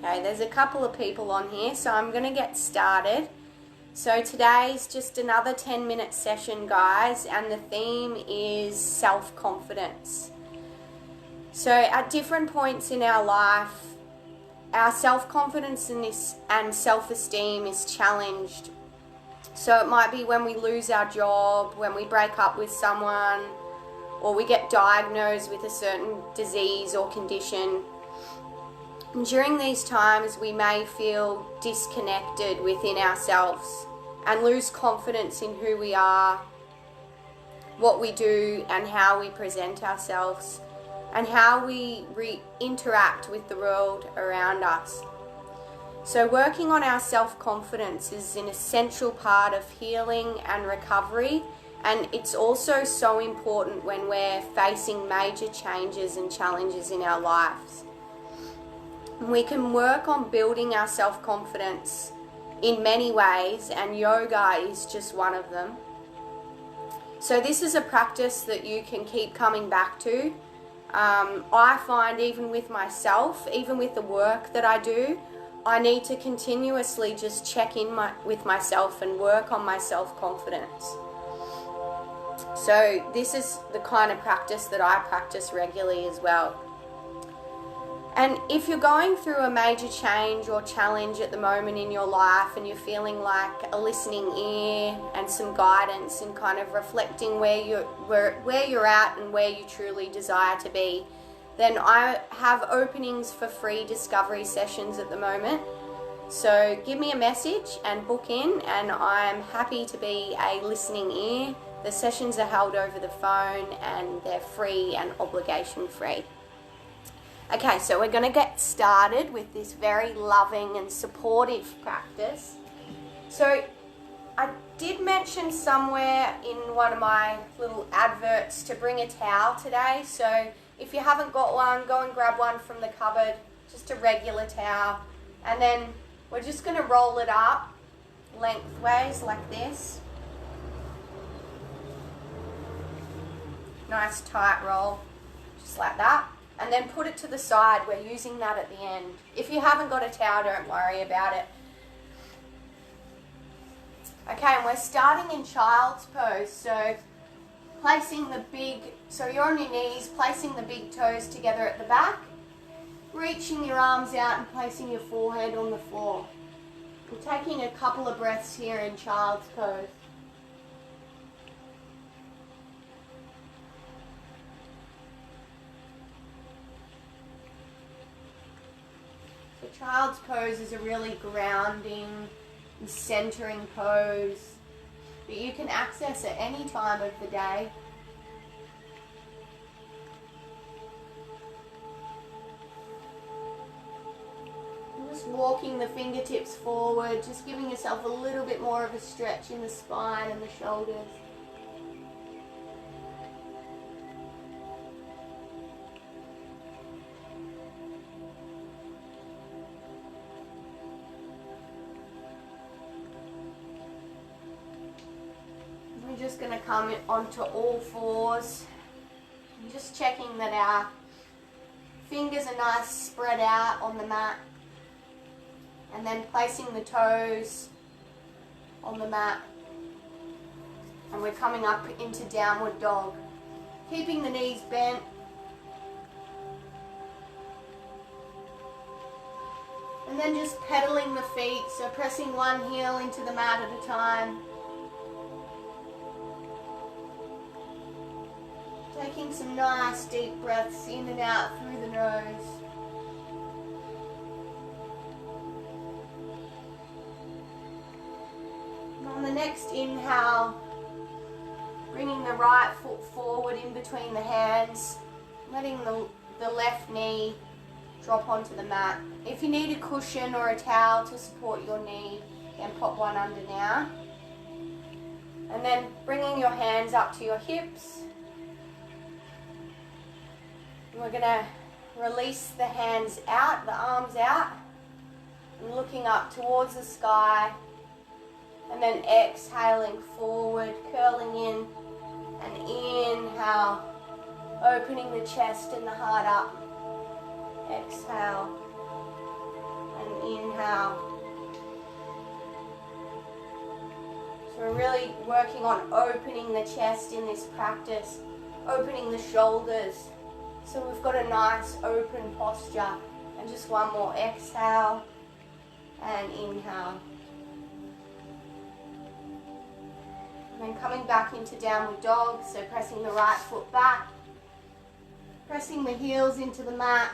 Okay, there's a couple of people on here, so I'm going to get started. So today's just another 10-minute session, guys, and the theme is self-confidence. So at different points in our life, our self-confidence and self-esteem is challenged. So it might be when we lose our job, when we break up with someone, or we get diagnosed with a certain disease or condition. And during these times, we may feel disconnected within ourselves and lose confidence in who we are, what we do, and how we present ourselves, and how we interact with the world around us. So working on our self-confidence is an essential part of healing and recovery, and it's also so important when we're facing major changes and challenges in our lives. We can work on building our self-confidence in many ways, and yoga is just one of them. So this is a practice that you can keep coming back to. I find even with myself, even with the work that I do, I need to continuously just check in with myself and work on my self-confidence. So this is the kind of practice that I practice regularly as well. And if you're going through a major change or challenge at the moment in your life and you're feeling like a listening ear and some guidance and kind of reflecting where you're at and where you truly desire to be, then I have openings for free discovery sessions at the moment. So give me a message and book in, and I'm happy to be a listening ear. The sessions are held over the phone and they're free and obligation free. Okay, so we're going to get started with this very loving and supportive practice. So I did mention somewhere in one of my little adverts to bring a towel today. So if you haven't got one, go and grab one from the cupboard, just a regular towel. And then we're just going to roll it up lengthways like this. Nice tight roll, just like that. And then put it to the side. We're using that at the end. If you haven't got a towel, don't worry about it. Okay, and we're starting in child's pose. So so you're on your knees, placing the big toes together at the back, reaching your arms out and placing your forehead on the floor. We're taking a couple of breaths here in child's pose. Child's pose is a really grounding and centering pose that you can access at any time of the day. Just walking the fingertips forward, just giving yourself a little bit more of a stretch in the spine and the shoulders. We're just going to come onto all fours and just checking that our fingers are nice spread out on the mat, and then placing the toes on the mat, and we're coming up into downward dog, keeping the knees bent. And then just pedaling the feet, so pressing one heel into the mat at a time. Taking some nice deep breaths in and out through the nose. And on the next inhale, bringing the right foot forward in between the hands, letting the left knee drop onto the mat. If you need a cushion or a towel to support your knee, then pop one under now. And then bringing your hands up to your hips. We're going to release the hands out, the arms out, and looking up towards the sky, and then exhaling forward, curling in, and inhale, opening the chest and the heart up. Exhale, inhale. So we're really working on opening the chest in this practice, opening the shoulders. So we've got a nice open posture. And just one more exhale and inhale. And then coming back into downward dog, so pressing the right foot back, pressing the heels into the mat.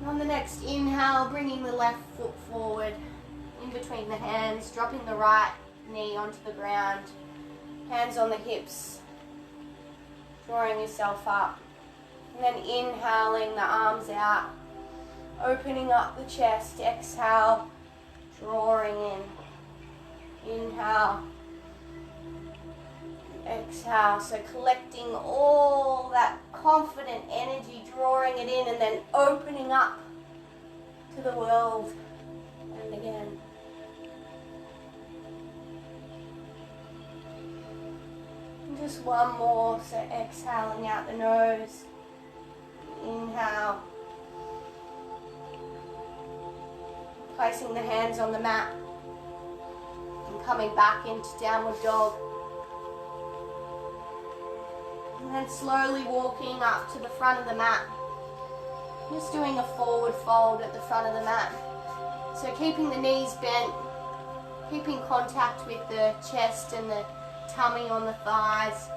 And on the next inhale, bringing the left foot forward in between the hands, dropping the right knee onto the ground, hands on the hips, drawing yourself up. And then inhaling the arms out, opening up the chest, exhale, drawing in. Inhale, exhale. So collecting all that confident energy, drawing it in and then opening up to the world. And again. And just one more, so exhaling out the nose. Inhale. Placing the hands on the mat and coming back into downward dog. And then slowly walking up to the front of the mat. Just doing a forward fold at the front of the mat. So keeping the knees bent, keeping contact with the chest and the tummy on the thighs.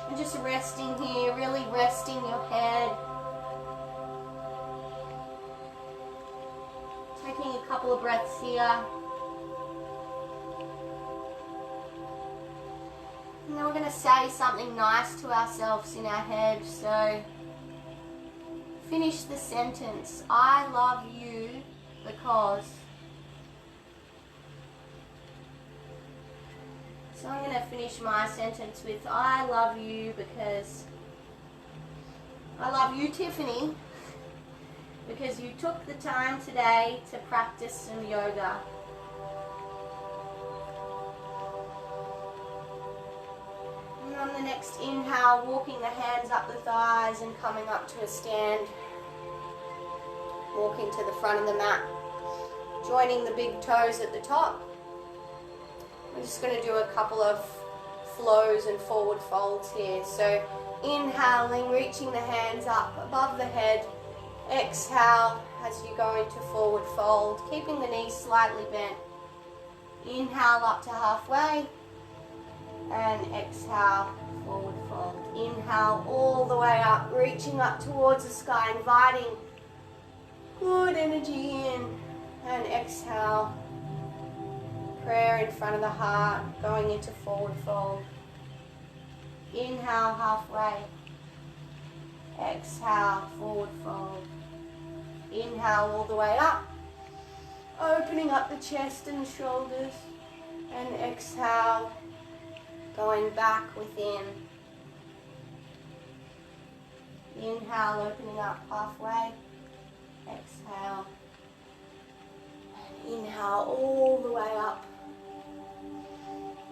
And just resting here, really resting your head. Taking a couple of breaths here. And then we're going to say something nice to ourselves in our head. So finish the sentence, I love you because. So I'm going to finish my sentence with, I love you because. I love you, Tiffany, because you took the time today to practice some yoga. And on the next inhale, walking the hands up the thighs and coming up to a stand. Walking to the front of the mat. Joining the big toes at the top. We're just going to do a couple of flows and forward folds here. So inhaling, reaching the hands up above the head. Exhale as you go into forward fold, keeping the knees slightly bent. Inhale up to halfway and exhale, forward fold. Inhale all the way up, reaching up towards the sky, inviting good energy in, and exhale, prayer in front of the heart, going into forward fold. Inhale halfway, exhale, forward fold. Inhale all the way up, opening up the chest and the shoulders, and exhale, going back within. Inhale, opening up halfway, exhale, and inhale all the way up.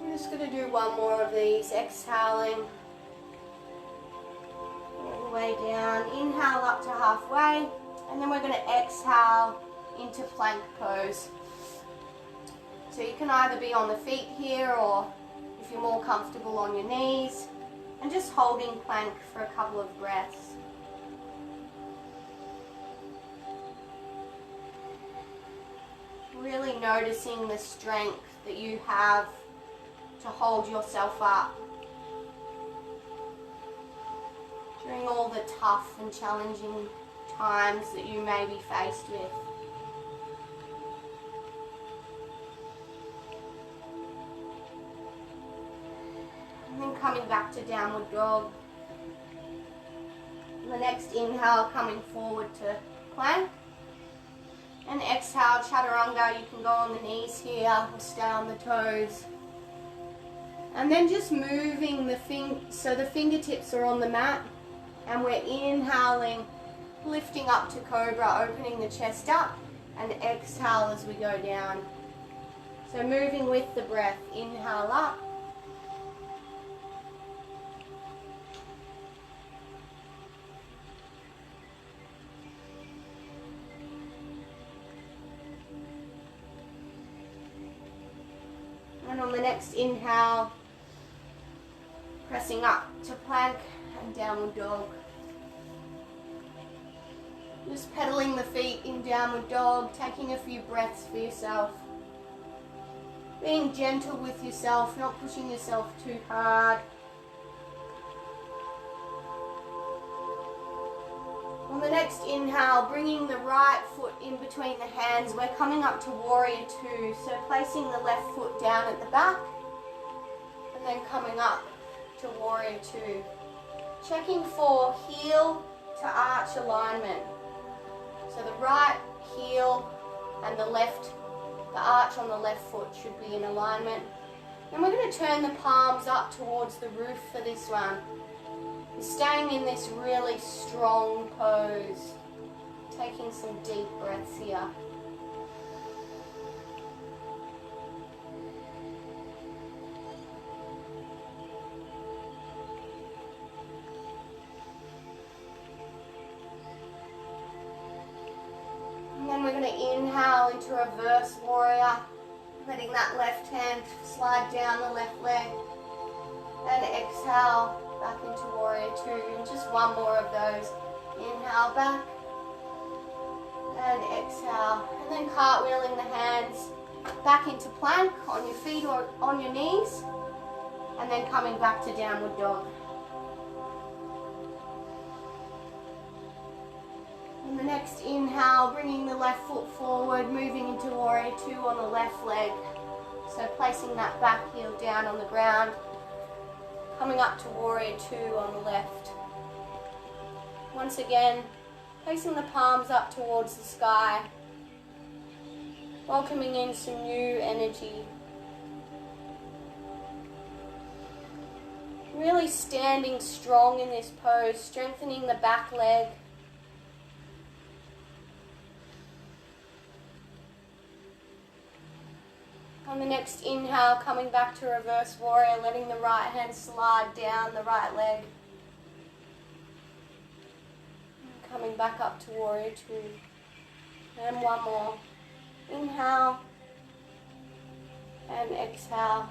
I'm just going to do one more of these, exhaling all the way down. Inhale up to halfway. And then we're going to exhale into plank pose. So you can either be on the feet here or if you're more comfortable on your knees. And just holding plank for a couple of breaths. Really noticing the strength that you have to hold yourself up during all the tough and challenging times that you may be faced with. And then coming back to downward dog. And the next inhale, coming forward to plank. And exhale, chaturanga. You can go on the knees here or stay on the toes. And then just moving so the fingertips are on the mat. And we're inhaling, lifting up to cobra, opening the chest up, and exhale as we go down. So moving with the breath, inhale up, on the next inhale, pressing up to plank and downward dog. Just pedaling the feet in downward dog, taking a few breaths for yourself. Being gentle with yourself, not pushing yourself too hard. On the next inhale, bringing the right foot in between the hands, we're coming up to Warrior Two. So placing the left foot down at the back and then coming up to Warrior Two. Checking for heel to arch alignment. So the right heel and the arch on the left foot should be in alignment. And we're going to turn the palms up towards the roof for this one. You're staying in this really strong pose. Taking some deep breaths here. And then we're going to inhale into reverse warrior, letting that left hand slide down the left leg. And exhale back into Warrior Two. And just one more of those. Inhale back. And exhale. And then cartwheeling the hands back into plank on your feet or on your knees. And then coming back to downward dog. And the next inhale, bringing the left foot forward, moving into Warrior Two on the left leg. So placing that back heel down on the ground. Coming up to Warrior Two on the left. Once again, placing the palms up towards the sky. Welcoming in some new energy. Really standing strong in this pose, strengthening the back leg. On the next inhale, coming back to reverse warrior, letting the right hand slide down the right leg. And coming back up to Warrior Two. And one more. Inhale. And exhale.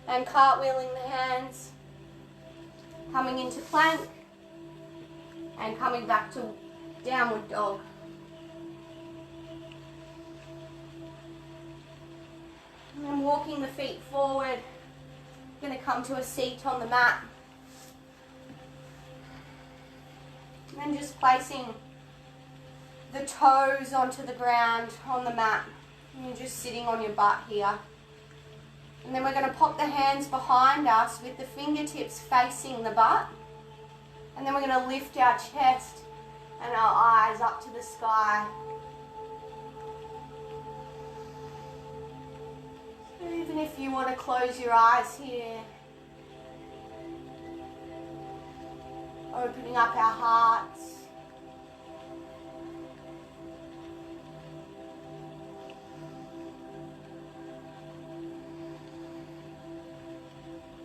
And cartwheeling the hands. Coming into plank. And coming back to downward dog. And then walking the feet forward. Going to come to a seat on the mat. And then just placing the toes onto the ground on the mat. And you're just sitting on your butt here. And then we're going to pop the hands behind us with the fingertips facing the butt. And then we're going to lift our chest and our eyes up to the sky. Even if you want to close your eyes here, opening up our hearts.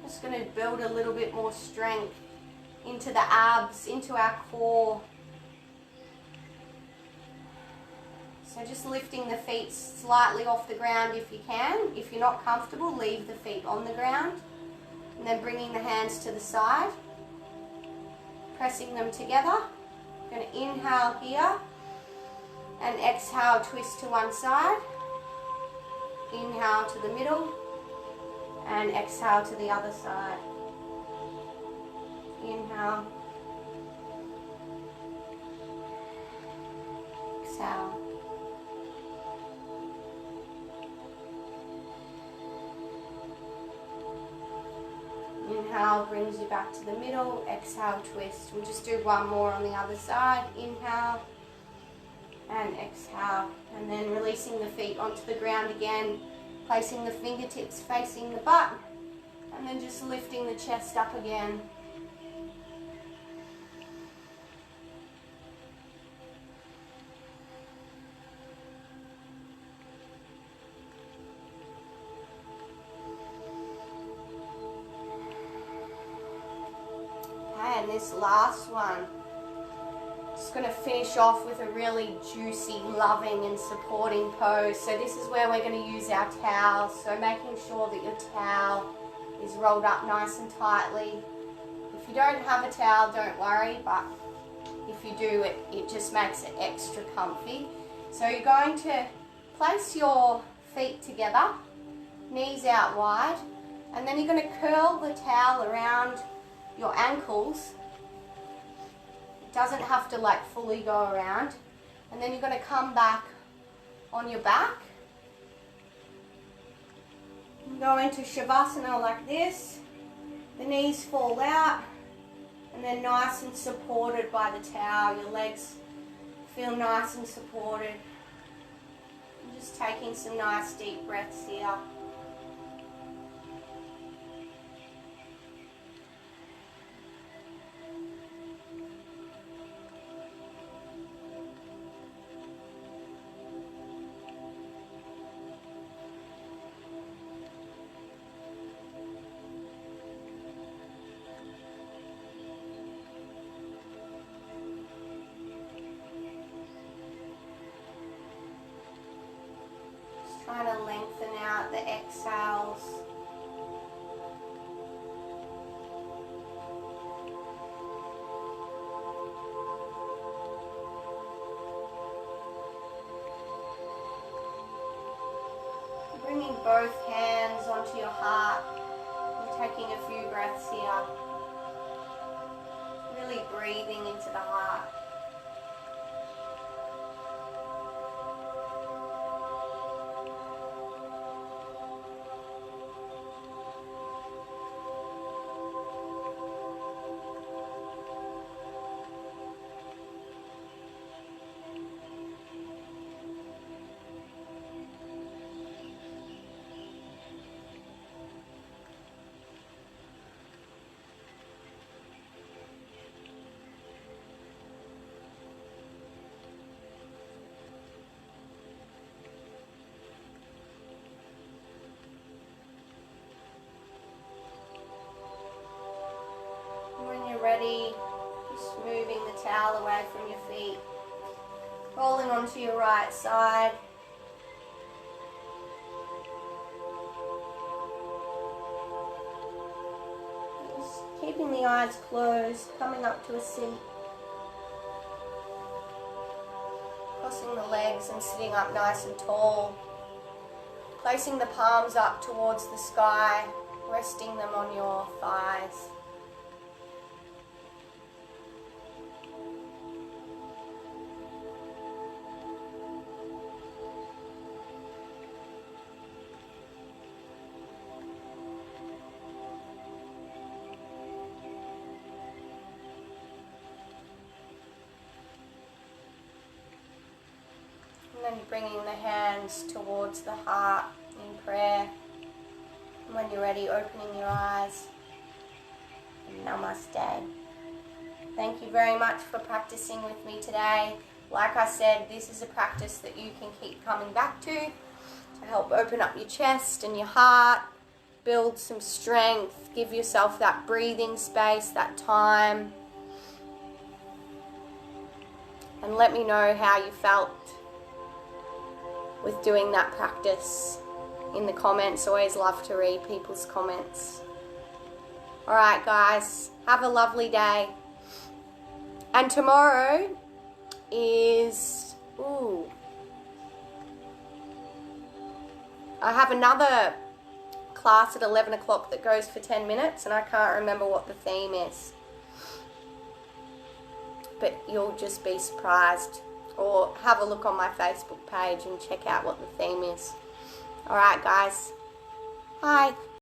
Just going to build a little bit more strength into the abs, into our core. So just lifting the feet slightly off the ground if you can. If you're not comfortable, leave the feet on the ground. And then bringing the hands to the side. Pressing them together. Going to inhale here. And exhale, twist to one side. Inhale to the middle. And exhale to the other side. Inhale. Exhale. Inhale brings you back to the middle. Exhale, twist. We'll just do one more on the other side. Inhale and exhale. And then releasing the feet onto the ground again. Placing the fingertips facing the butt. And then just lifting the chest up again. And this last one, Just going to finish off with a really juicy, loving and supporting pose. So this is where we're going to use our towel. So making sure that your towel is rolled up nice and tightly. If you don't have a towel, don't worry, but if you do, it just makes it extra comfy. So you're going to place your feet together, knees out wide, and then you're going to curl the towel around your ankles. It doesn't have to like fully go around. And then you're going to come back on your back. Go into Shavasana like this. The knees fall out, and then nice and supported by the towel. Your legs feel nice and supported. I'm just taking some nice deep breaths here. Trying to lengthen out the exhales. Bringing both hands onto your heart and taking a few breaths here. Really breathing into the heart. Ready, just moving the towel away from your feet, rolling onto your right side. Just keeping the eyes closed, coming up to a seat. Crossing the legs and sitting up nice and tall. Placing the palms up towards the sky, resting them on your thighs. And then bringing the hands towards the heart in prayer. And when you're ready, opening your eyes. Namaste. Thank you very much for practicing with me today. Like I said, this is a practice that you can keep coming back to help open up your chest and your heart, build some strength, give yourself that breathing space, that time. And let me know how you felt with doing that practice in the comments. Always love to read people's comments. Alright guys, have a lovely day. And tomorrow is, I have another class at 11 o'clock that goes for 10 minutes and I can't remember what the theme is. But you'll just be surprised. Or have a look on my Facebook page and check out what the theme is. Alright guys. Bye.